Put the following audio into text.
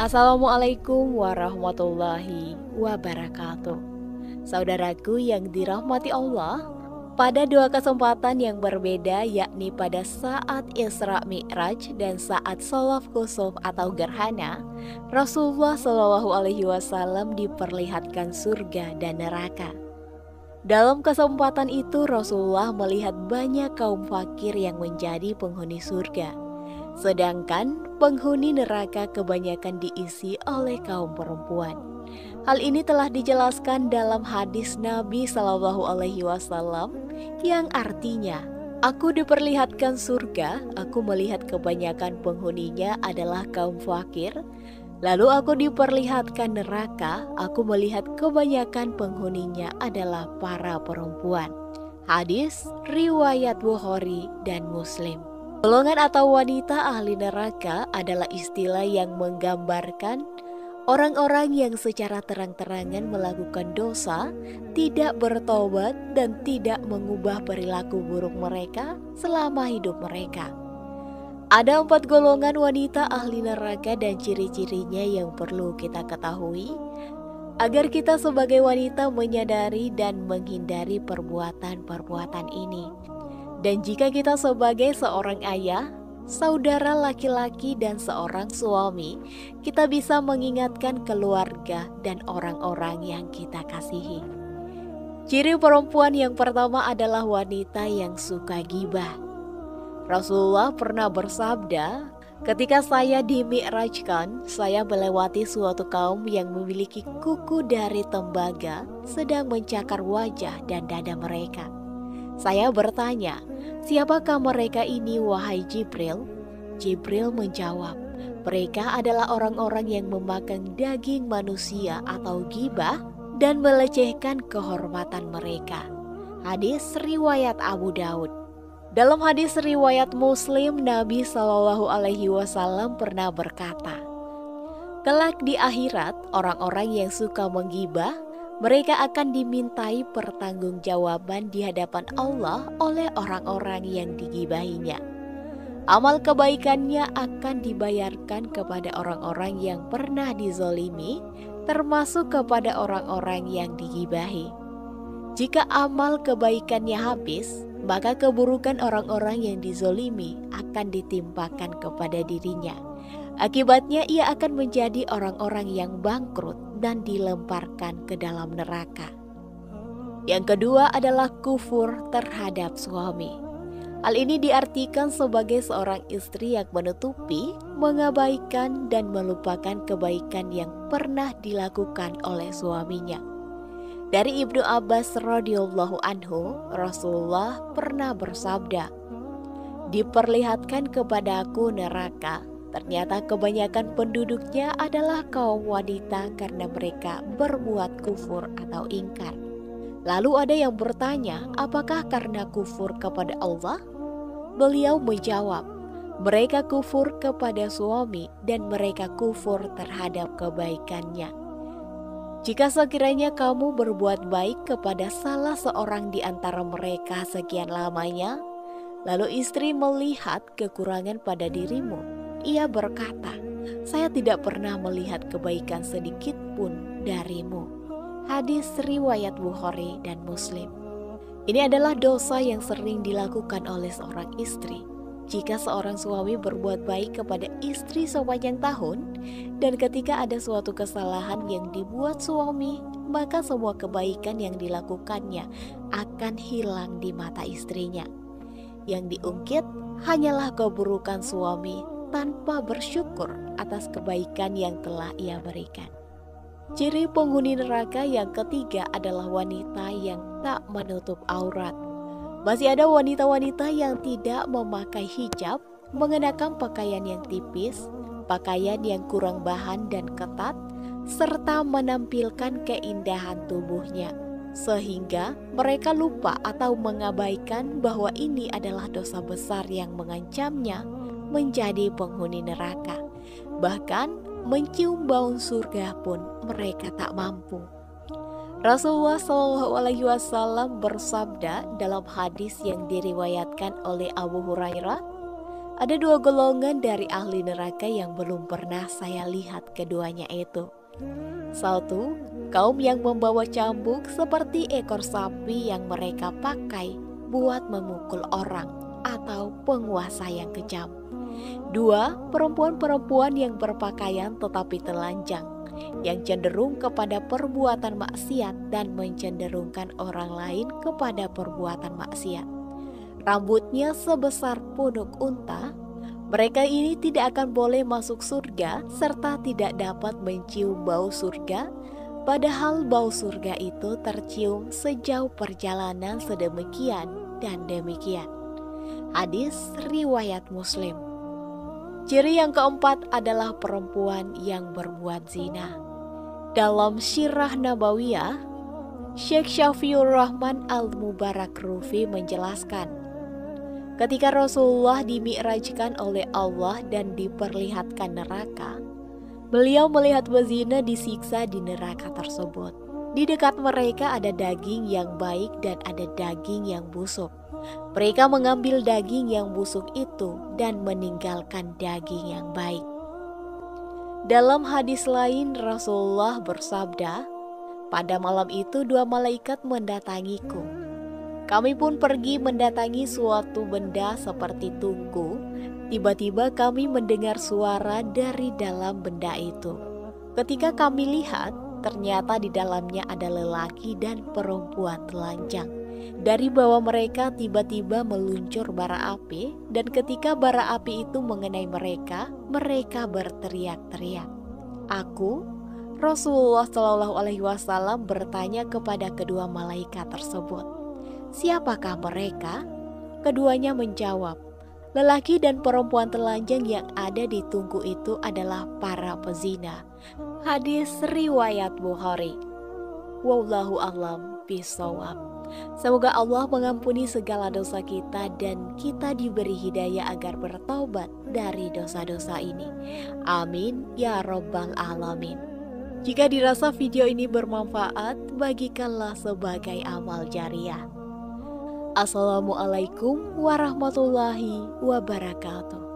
Assalamualaikum warahmatullahi wabarakatuh. Saudaraku yang dirahmati Allah, pada dua kesempatan yang berbeda yakni pada saat Isra Mi'raj dan saat Sholaf Kusuf atau gerhana, Rasulullah Shallallahu Alaihi Wasallam diperlihatkan surga dan neraka. Dalam kesempatan itu Rasulullah melihat banyak kaum fakir yang menjadi penghuni surga, sedangkan penghuni neraka kebanyakan diisi oleh kaum perempuan. Hal ini telah dijelaskan dalam hadis Nabi Shallallahu Alaihi Wasallam yang artinya, aku diperlihatkan surga, aku melihat kebanyakan penghuninya adalah kaum fakir. Lalu aku diperlihatkan neraka, aku melihat kebanyakan penghuninya adalah para perempuan. Hadis riwayat Bukhari dan Muslim. Golongan atau wanita ahli neraka adalah istilah yang menggambarkan orang-orang yang secara terang-terangan melakukan dosa, tidak bertobat dan tidak mengubah perilaku buruk mereka selama hidup mereka. Ada 4 golongan wanita ahli neraka dan ciri-cirinya yang perlu kita ketahui agar kita sebagai wanita menyadari dan menghindari perbuatan-perbuatan ini. Dan jika kita sebagai seorang ayah, saudara laki-laki dan seorang suami, kita bisa mengingatkan keluarga dan orang-orang yang kita kasihi. Ciri perempuan yang pertama adalah wanita yang suka ghibah. Rasulullah pernah bersabda, ketika saya dimi'rajkan, saya melewati suatu kaum yang memiliki kuku dari tembaga sedang mencakar wajah dan dada mereka. Saya bertanya, siapakah mereka ini wahai Jibril? Jibril menjawab, mereka adalah orang-orang yang memakan daging manusia atau ghibah dan melecehkan kehormatan mereka. Hadis riwayat Abu Daud. Dalam hadis riwayat Muslim, Nabi Shallallahu Alaihi Wasallam pernah berkata, kelak di akhirat orang-orang yang suka menggibah, mereka akan dimintai pertanggungjawaban di hadapan Allah oleh orang-orang yang digibahinya. Amal kebaikannya akan dibayarkan kepada orang-orang yang pernah dizolimi, termasuk kepada orang-orang yang digibahi. Jika amal kebaikannya habis, maka keburukan orang-orang yang dizolimi akan ditimpakan kepada dirinya. Akibatnya ia akan menjadi orang-orang yang bangkrut dan dilemparkan ke dalam neraka. Yang kedua adalah kufur terhadap suami. Hal ini diartikan sebagai seorang istri yang menutupi, mengabaikan dan melupakan kebaikan yang pernah dilakukan oleh suaminya. Dari Ibnu Abbas radhiyallahu anhu, Rasulullah pernah bersabda, diperlihatkan kepadaku neraka. Ternyata kebanyakan penduduknya adalah kaum wanita karena mereka berbuat kufur atau ingkar. Lalu ada yang bertanya, apakah karena kufur kepada Allah? Beliau menjawab, mereka kufur kepada suami dan mereka kufur terhadap kebaikannya. Jika sekiranya kamu berbuat baik kepada salah seorang di antara mereka sekian lamanya, lalu istri melihat kekurangan pada dirimu, ia berkata, saya tidak pernah melihat kebaikan sedikit pun darimu. Hadis riwayat Bukhari dan Muslim. Ini adalah dosa yang sering dilakukan oleh seorang istri. Jika seorang suami berbuat baik kepada istri sepanjang tahun, dan ketika ada suatu kesalahan yang dibuat suami, maka semua kebaikan yang dilakukannya akan hilang di mata istrinya. Yang diungkit hanyalah keburukan suami tanpa bersyukur atas kebaikan yang telah ia berikan. Ciri penghuni neraka yang ketiga adalah wanita yang tak menutup aurat. Masih ada wanita-wanita yang tidak memakai hijab, mengenakan pakaian yang tipis, pakaian yang kurang bahan dan ketat, serta menampilkan keindahan tubuhnya, sehingga mereka lupa atau mengabaikan bahwa ini adalah dosa besar yang mengancamnya menjadi penghuni neraka. Bahkan mencium bau surga pun mereka tak mampu. Rasulullah SAW bersabda dalam hadis yang diriwayatkan oleh Abu Hurairah, Ada dua golongan dari ahli neraka yang belum pernah saya lihat keduanya itu. Satu, kaum yang membawa cambuk seperti ekor sapi yang mereka pakai buat memukul orang atau penguasa yang kejam. Dua, perempuan-perempuan yang berpakaian tetapi telanjang, yang cenderung kepada perbuatan maksiat dan mencenderungkan orang lain kepada perbuatan maksiat. Rambutnya sebesar punuk unta. Mereka ini tidak akan boleh masuk surga serta tidak dapat mencium bau surga, padahal bau surga itu tercium sejauh perjalanan sedemikian dan demikian. Hadis riwayat Muslim. Ciri yang keempat adalah perempuan yang berbuat zina. Dalam Syirah Nabawiyah, Syekh Syafiur Rahman Al-Mubarakrufi menjelaskan, ketika Rasulullah dimi'rajkan oleh Allah dan diperlihatkan neraka, beliau melihat pezina disiksa di neraka tersebut. Di dekat mereka ada daging yang baik dan ada daging yang busuk. Mereka mengambil daging yang busuk itu dan meninggalkan daging yang baik. Dalam hadis lain Rasulullah bersabda, pada malam itu dua malaikat mendatangiku. Kami pun pergi mendatangi suatu benda seperti tungku. Tiba-tiba kami mendengar suara dari dalam benda itu. Ketika kami lihat, ternyata di dalamnya ada lelaki dan perempuan telanjang. Dari bawah mereka tiba-tiba meluncur bara api, dan ketika bara api itu mengenai mereka, mereka berteriak-teriak. Aku, Rasulullah Shallallahu Alaihi Wasallam, bertanya kepada kedua malaikat tersebut, siapakah mereka? Keduanya menjawab, lelaki dan perempuan telanjang yang ada di tungku itu adalah para pezina. Hadis riwayat Bukhari. Wallahu a'lam bishawab. Semoga Allah mengampuni segala dosa kita dan kita diberi hidayah agar bertaubat dari dosa-dosa ini. Amin ya rabbal alamin. Jika dirasa video ini bermanfaat, bagikanlah sebagai amal jariah. Assalamualaikum warahmatullahi wabarakatuh.